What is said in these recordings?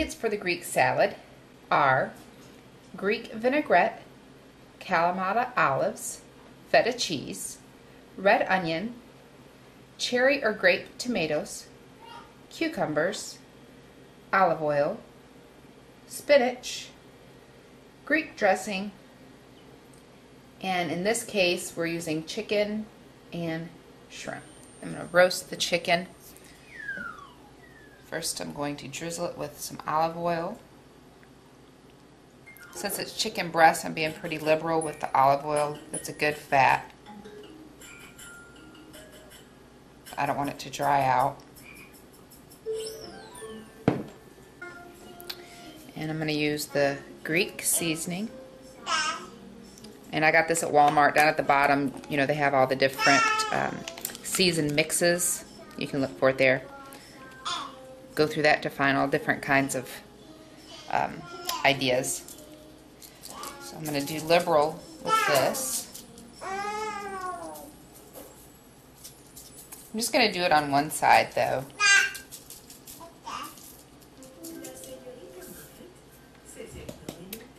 ingredients for the Greek salad are Greek vinaigrette, Kalamata olives, feta cheese, red onion, cherry or grape tomatoes, cucumbers, olive oil, spinach, Greek dressing, and in this case we're using chicken and shrimp. I'm going to roast the chicken. First I'm going to drizzle it with some olive oil. Since it's chicken breast, I'm being pretty liberal with the olive oil. It's a good fat. I don't want it to dry out. And I'm going to use the Greek seasoning. And I got this at Walmart. Down at the bottom, you know, they have all the different seasoned mixes. You can look for it there. Go through that to find all different kinds of ideas. So I'm going to do liberal with this. I'm just going to do it on one side though.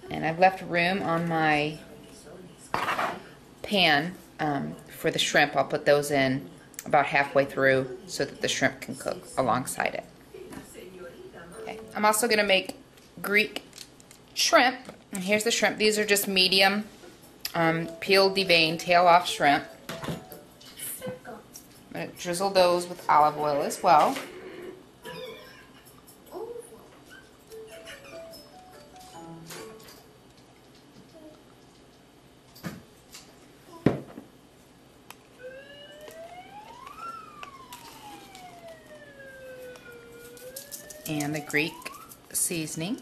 And I've left room on my pan for the shrimp. I'll put those in about halfway through so that the shrimp can cook alongside it. Okay. I'm also going to make Greek shrimp. And here's the shrimp. These are just medium, peeled, deveined, tail off shrimp. I'm going to drizzle those with olive oil as well. And the Greek seasoning.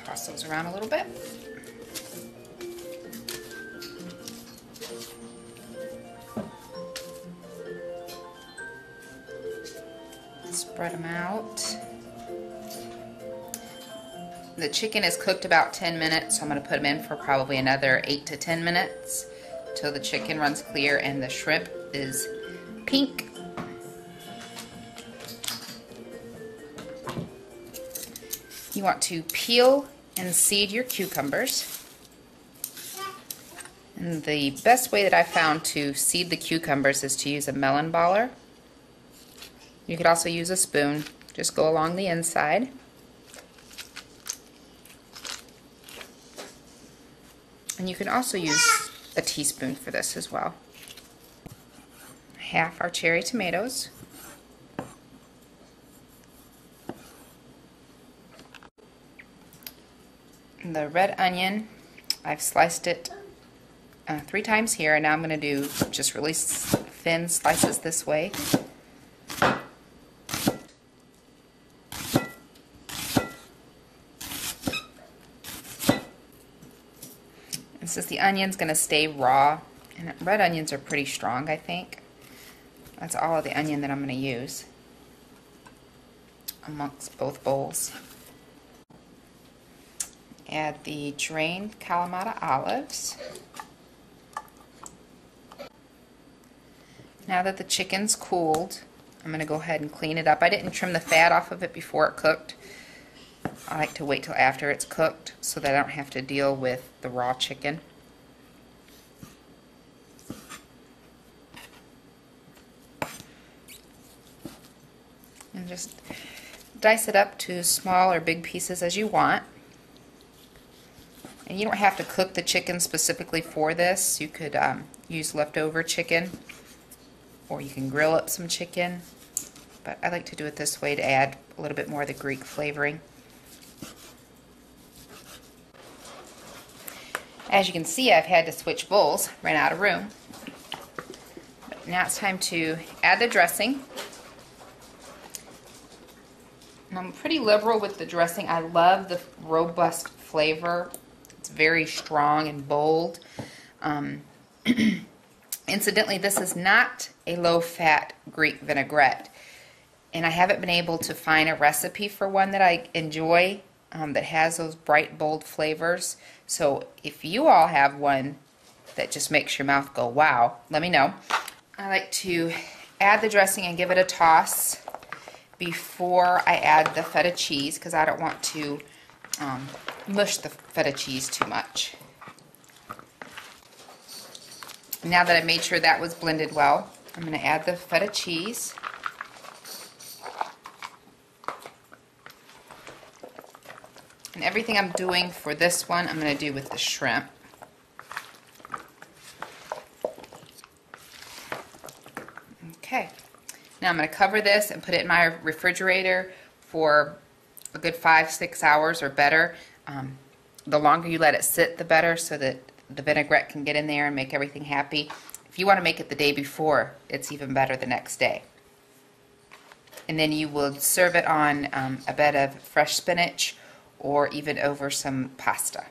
Toss those around a little bit. Spread them out. The chicken is cooked about 10 minutes, so I'm going to put them in for probably another 8 to 10 minutes till the chicken runs clear and the shrimp is pink. You want to peel and seed your cucumbers. And the best way that I found to seed the cucumbers is to use a melon baller. You could also use a spoon. Just go along the inside. And you can also use a teaspoon for this as well. Half our cherry tomatoes. And the red onion, I've sliced it 3 times here, and now I'm going to do just really thin slices this way. Since the onion's going to stay raw, and red onions are pretty strong, I think. That's all of the onion that I'm going to use amongst both bowls. Add the drained Kalamata olives. Now that the chicken's cooled, I'm going to go ahead and clean it up. I didn't trim the fat off of it before it cooked. I like to wait till after it's cooked so that I don't have to deal with the raw chicken. And just dice it up to small or big pieces as you want. And you don't have to cook the chicken specifically for this. You could use leftover chicken, or you can grill up some chicken. But I like to do it this way to add a little bit more of the Greek flavoring. As you can see, I've had to switch bowls, ran out of room. But now it's time to add the dressing. And I'm pretty liberal with the dressing. I love the robust flavor. It's very strong and bold. Incidentally, this is not a low-fat Greek vinaigrette. And I haven't been able to find a recipe for one that I enjoy that has those bright, bold flavors. So if you all have one that just makes your mouth go wow, let me know. I like to add the dressing and give it a toss before I add the feta cheese because I don't want to mush the feta cheese too much. Now that I made sure that was blended well, I'm going to add the feta cheese. And everything I'm doing for this one, I'm going to do with the shrimp. Okay. Now I'm going to cover this and put it in my refrigerator for a good 5-6 hours or better. The longer you let it sit, the better, so that the vinaigrette can get in there and make everything happy. If you want to make it the day before, it's even better the next day. And then you will serve it on a bed of fresh spinach or even over some pasta.